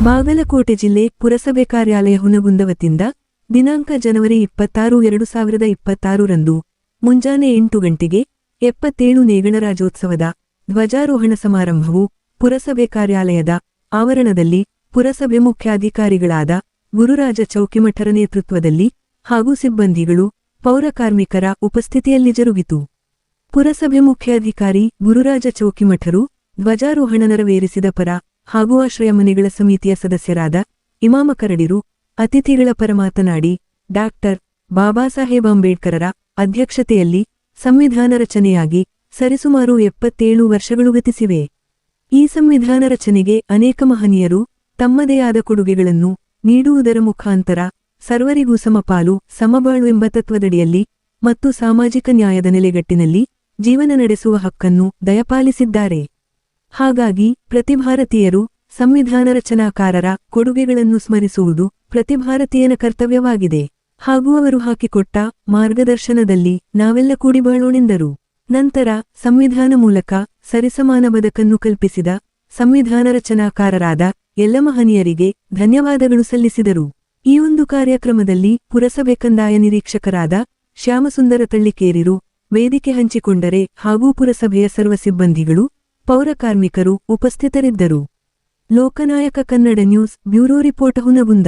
ಬಾಗಲಕೋಟೆ ಜಿಲ್ಲೆ ಪುರಸಭೆ ಕಾರ್ಯಾಲಯ ಹುನಗುಂದ ವತಿಯಿಂದ ದಿನಾಂಕ ಜನವರಿ 26, 2026 ರಂದು ಮುಂಜಾನೆ 8 ಗಂಟೆಗೆ 77ನೇ ಗಣರಾಜ್ಯೋತ್ಸವದ ಧ್ವಜಾರೋಹಣ ಸಮಾರಂಭವು ಪುರಸಭೆ ಕಾರ್ಯಾಲಯದ ಆವರಣದಲ್ಲಿ ಪುರಸಭೆ ಮುಖ್ಯಾಧಿಕಾರಿಗಳಾದ ಗುರುರಾಜ ಚೌಕಿಮಠರ ನೇತೃತ್ವದಲ್ಲಿ ಹಾಗೂ ಸಿಬ್ಬಂದಿಗಳು ಪೌರಕಾರ್ಮಿಕರ ಉಪಸ್ಥಿತಿಯಲ್ಲಿ ಜರುಗಿತು. ಪುರಸಭೆ ಮುಖ್ಯಾಧಿಕಾರಿ ಗುರುರಾಜ ಚೌಕಿಮಠರು ಧ್ವಜಾರೋಹಣ ನೆರವೇರಿಸಿದ ಪರ ಹಾಗೂ ಆಶ್ರಯ ಮನೆಗಳ ಸಮಿತಿಯ ಸದಸ್ಯರಾದ ಇಮಾಮ ಕರಡಿರು ಅತಿಥಿಗಳ ಪರ ಮಾತನಾಡಿ ಡಾಕ್ಟರ್ ಬಾಬಾ ಸಾಹೇಬ್ ಅಂಬೇಡ್ಕರರ ಅಧ್ಯಕ್ಷತೆಯಲ್ಲಿ ಸಂವಿಧಾನ ರಚನೆಯಾಗಿ ಸರಿಸುಮಾರು 77 ವರ್ಷಗಳು ಗತಿಸಿವೆ. ಈ ಸಂವಿಧಾನ ರಚನೆಗೆ ಅನೇಕ ಮಹನೀಯರು ತಮ್ಮದೇ ಆದ ಕೊಡುಗೆಗಳನ್ನು ನೀಡುವುದರ ಮುಖಾಂತರ ಸರ್ವರಿಗೂ ಸಮಪಾಲು ಸಮಬಾಳು ಎಂಬ ತತ್ವದಡಿಯಲ್ಲಿ ಮತ್ತು ಸಾಮಾಜಿಕ ನ್ಯಾಯದ ನೆಲೆಗಟ್ಟಿನಲ್ಲಿ ಜೀವನ ನಡೆಸುವ ಹಕ್ಕನ್ನು ದಯಪಾಲಿಸಿದ್ದಾರೆ. ಹಾಗಾಗಿ ಪ್ರತಿ ಭಾರತೀಯರು ಸಂವಿಧಾನ ರಚನಾಕಾರರ ಕೊಡುಗೆಗಳನ್ನು ಸ್ಮರಿಸುವುದು ಪ್ರತಿ ಭಾರತೀಯನ ಕರ್ತವ್ಯವಾಗಿದೆ ಹಾಗೂ ಅವರು ಹಾಕಿಕೊಟ್ಟ ಮಾರ್ಗದರ್ಶನದಲ್ಲಿ ನಾವೆಲ್ಲ ಕೂಡಿ ಬಾಳೋಣೆಂದರು. ನಂತರ ಸಂವಿಧಾನ ಮೂಲಕ ಸರಿಸಮಾನ ಬದುಕನ್ನು ಕಲ್ಪಿಸಿದ ಸಂವಿಧಾನ ರಚನಾಕಾರರಾದ ಎಲ್ಲ ಮಹನೀಯರಿಗೆ ಧನ್ಯವಾದಗಳು ಸಲ್ಲಿಸಿದರು. ಈ ಒಂದು ಕಾರ್ಯಕ್ರಮದಲ್ಲಿ ಪುರಸಭೆ ಕಂದಾಯ ನಿರೀಕ್ಷಕರಾದ ಶ್ಯಾಮಸುಂದರ ತಳ್ಳಿಕೇರಿರು ವೇದಿಕೆ ಹಂಚಿಕೊಂಡರೆ ಹಾಗೂ ಪುರಸಭೆಯ ಸರ್ವ ಸಿಬ್ಬಂದಿಗಳು ಪೌರಕಾರ್ಮಿಕರು ಉಪಸ್ಥಿತರಿದ್ದರು. Lokanayaka Kannada news bureau report Hunagunda.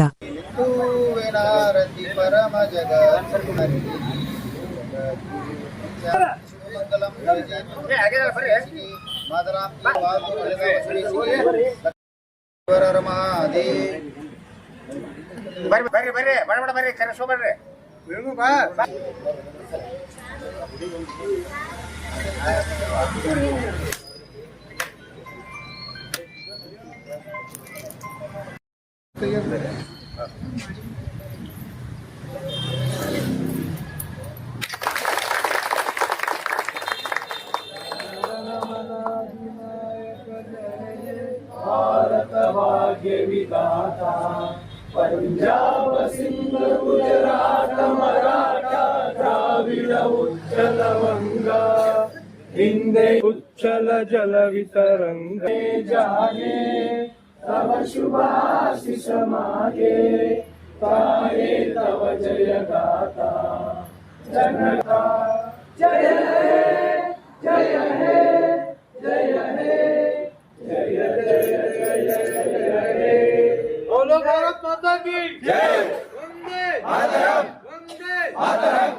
Bharat भाग्य विधाता पंजाब सिंध गुजरात मराठा द्राविड उच्चल वंगा हिंदे उच्चल जल वितरंगे जागे तव शुभाशिष मागे तारे तव जय गाता जनता जय हे जय हे जय हे जय जय जय हे बोलो भारत माता की जय वंदे मातरम वंदे मातरम.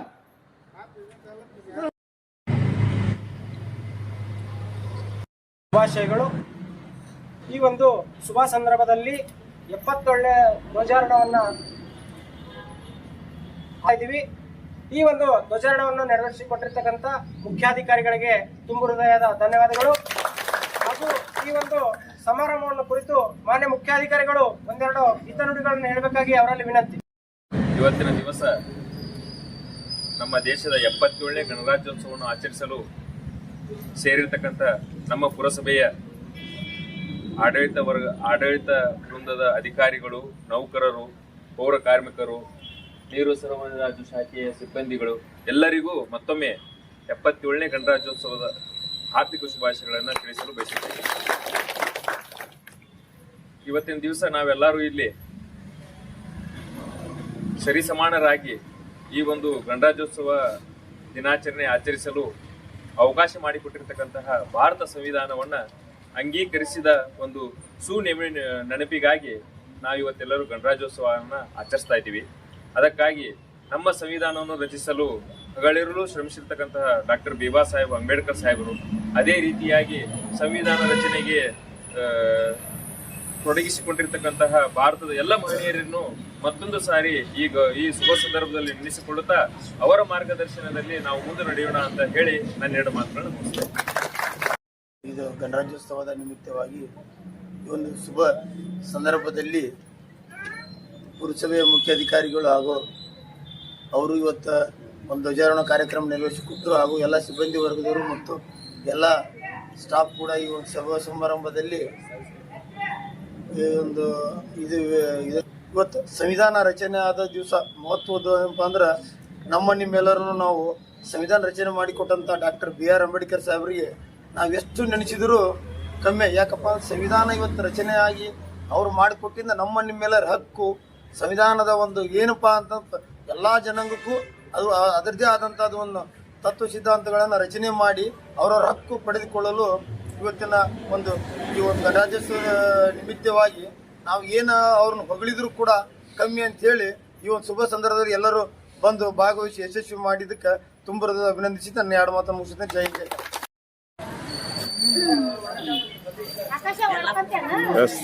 ಶುಭಾಶಯಗಳು. ಈ ಒಂದು ಶುಭ ಸಂದರ್ಭದಲ್ಲಿ 77ನೇ ಧ್ವಜಾರೋಹಣವನ್ನು ಇದ್ದೀವಿ. ಈ ಒಂದು ಧ್ವಜಾರೋಹಣವನ್ನು ನೆರವೇರಿಸಿಕೊಟ್ಟಿರ್ತಕ್ಕಂಥ ಮುಖ್ಯಾಧಿಕಾರಿಗಳಿಗೆ ತುಂಬು ಹೃದಯದ ಧನ್ಯವಾದಗಳು. ಹಾಗೂ ಈ ಒಂದು ಸಮಾರಂಭವನ್ನು ಕುರಿತು ಮಾನ್ಯ ಮುಖ್ಯಾಧಿಕಾರಿಗಳು ಒಂದೆರಡು ಹಿತನುಡಿಗಳನ್ನು ಹೇಳಬೇಕಾಗಿ ಅವರಲ್ಲಿ ವಿನಂತಿ. ಇವತ್ತಿನ ದಿವಸ ನಮ್ಮ ದೇಶದ 77ನೇ ಗಣರಾಜ್ಯೋತ್ಸವವನ್ನು ಆಚರಿಸಲು ಸೇರಿರ್ತಕ್ಕಂಥ ನಮ್ಮ ಪುರಸಭೆಯ ಆಡಳಿತ ವೃಂದದ ಅಧಿಕಾರಿಗಳು, ನೌಕರರು, ಪೌರ ಕಾರ್ಮಿಕರು, ನೀರು ಸರಬರಾಜು ಶಾಖೆಯ ಸಿಬ್ಬಂದಿಗಳು ಎಲ್ಲರಿಗೂ ಮತ್ತೊಮ್ಮೆ 77ನೇ ಗಣರಾಜ್ಯೋತ್ಸವದ ಹಾರ್ದಿಕ ಶುಭಾಶಯಗಳನ್ನು ತಿಳಿಸಲು ಬಯಸುತ್ತೇನೆ. ಇವತ್ತಿನ ದಿವಸ ನಾವೆಲ್ಲರೂ ಇಲ್ಲಿ ಸರಿಸಮಾನರಾಗಿ ಈ ಒಂದು ಗಣರಾಜ್ಯೋತ್ಸವ ದಿನಾಚರಣೆ ಆಚರಿಸಲು ಅವಕಾಶ ಮಾಡಿಕೊಟ್ಟಿರ್ತಕ್ಕಂತಹ ಭಾರತ ಸಂವಿಧಾನವನ್ನು ಅಂಗೀಕರಿಸಿದ ಒಂದು ನೆನಪಿಗಾಗಿ ನಾವು ಇವತ್ತೆಲ್ಲರೂ ಗಣರಾಜ್ಯೋತ್ಸವವನ್ನು ಆಚರಿಸ್ತಾ ಇದ್ದೀವಿ. ಅದಕ್ಕಾಗಿ ನಮ್ಮ ಸಂವಿಧಾನವನ್ನು ರಚಿಸಲು ಹಗಲಿರುಳು ಶ್ರಮಿಸಿರ್ತಕ್ಕಂತಹ ಡಾಕ್ಟರ್ ಬಾಬಾ ಸಾಹೇಬ್ ಅಂಬೇಡ್ಕರ್ ಸಾಹೇಬರು ಅದೇ ರೀತಿಯಾಗಿ ಸಂವಿಧಾನ ರಚನೆಗೆ ತೊಡಗಿಸಿಕೊಂಡಿರ್ತಕ್ಕಂತಹ ಭಾರತದ ಎಲ್ಲ ಮಹಿಳೆಯರನ್ನು ಮತ್ತೊಂದು ಸಾರಿ ಈ ಶುಭ ಸಂದರ್ಭದಲ್ಲಿ ನೆನೆಸಿಕೊಳ್ಳುತ್ತಾ ಅವರ ಮಾರ್ಗದರ್ಶನದಲ್ಲಿ ನಾವು ಮುಂದೆ ನಡೆಯೋಣ ಅಂತ ಹೇಳಿ ನಾನು 2 ಮಾತುಗಳನ್ನು ಮುಗಿಸ್ತೇನೆ. ಇದು ಗಣರಾಜ್ಯೋತ್ಸವದ ನಿಮಿತ್ತವಾಗಿ ಈ ಒಂದು ಶುಭ ಸಂದರ್ಭದಲ್ಲಿ ಪುರಸಭೆಯ ಮುಖ್ಯಾಧಿಕಾರಿಗಳು ಹಾಗೂ ಅವರು ಇವತ್ತು ಒಂದು ಧ್ವಜಾರೋಹಣ ಕಾರ್ಯಕ್ರಮ ನೆರವೇರಿಸಿಕೊಟ್ಟರು ಹಾಗೂ ಎಲ್ಲ ಸಿಬ್ಬಂದಿ ವರ್ಗದವರು ಮತ್ತು ಎಲ್ಲ ಸ್ಟಾಫ್ ಕೂಡ ಈ ಒಂದು ಸಭಾ ಸಮಾರಂಭದಲ್ಲಿ ಒಂದು ಇದು ಇವತ್ತು ಸಂವಿಧಾನ ರಚನೆ ಆದ ದಿವಸ ಮಹತ್ವದ ಏನಪ್ಪ ಅಂದ್ರೆ ನಿಮ್ಮೆಲ್ಲರೂ ನಾವು ಸಂವಿಧಾನ ರಚನೆ ಮಾಡಿಕೊಟ್ಟಂಥ ಡಾಕ್ಟರ್ BR ಅಂಬೇಡ್ಕರ್ ಸಾಹೇಬರಿಗೆ ನಾವು ಎಷ್ಟು ನೆನೆಸಿದರೂ ಕಮ್ಮಿ. ಯಾಕಪ್ಪ ಸಂವಿಧಾನ ಇವತ್ತು ರಚನೆ ಆಗಿ ಅವರು ಮಾಡಿಕೊಟ್ಟಿದ್ದ ನಮ್ಮ ನಿಮ್ಮೆಲ್ಲರ ಹಕ್ಕು ಸಂವಿಧಾನದ ಒಂದು ಏನಪ್ಪಾ ಅಂತ ಎಲ್ಲಾ ಜನಾಂಗಕ್ಕೂ ಅದು ಅದರದೇ ಆದಂತಹದ್ದು ಒಂದು ತತ್ವ ಸಿದ್ಧಾಂತಗಳನ್ನು ರಚನೆ ಮಾಡಿ ಅವರವರ ಹಕ್ಕು ಪಡೆದುಕೊಳ್ಳಲು ಇವತ್ತಿನ ಒಂದು ಈ ಒಂದು ಗಣರಾಜ್ಯೋತ್ಸವದ ನಿಮಿತ್ತವಾಗಿ ನಾವು ಏನು ಅವ್ರನ್ನ ಹೊಗಳಿದ್ರು ಕೂಡ ಕಮ್ಮಿ ಅಂತ ಹೇಳಿ ಈ ಒಂದು ಶುಭ ಸಂದರ್ಭದಲ್ಲಿ ಎಲ್ಲರೂ ಬಂದು ಭಾಗವಹಿಸಿ ಯಶಸ್ವಿ ಮಾಡಿದ್ದಕ್ಕೆ ತುಂಬ ಅಭಿನಂದಿಸಿ ನನ್ನ ಎರಡು ಮಾತನ್ನು ಮುಗಿಸುತ್ತೇನೆ. ಜೈ ಜೈ. ಎಸ್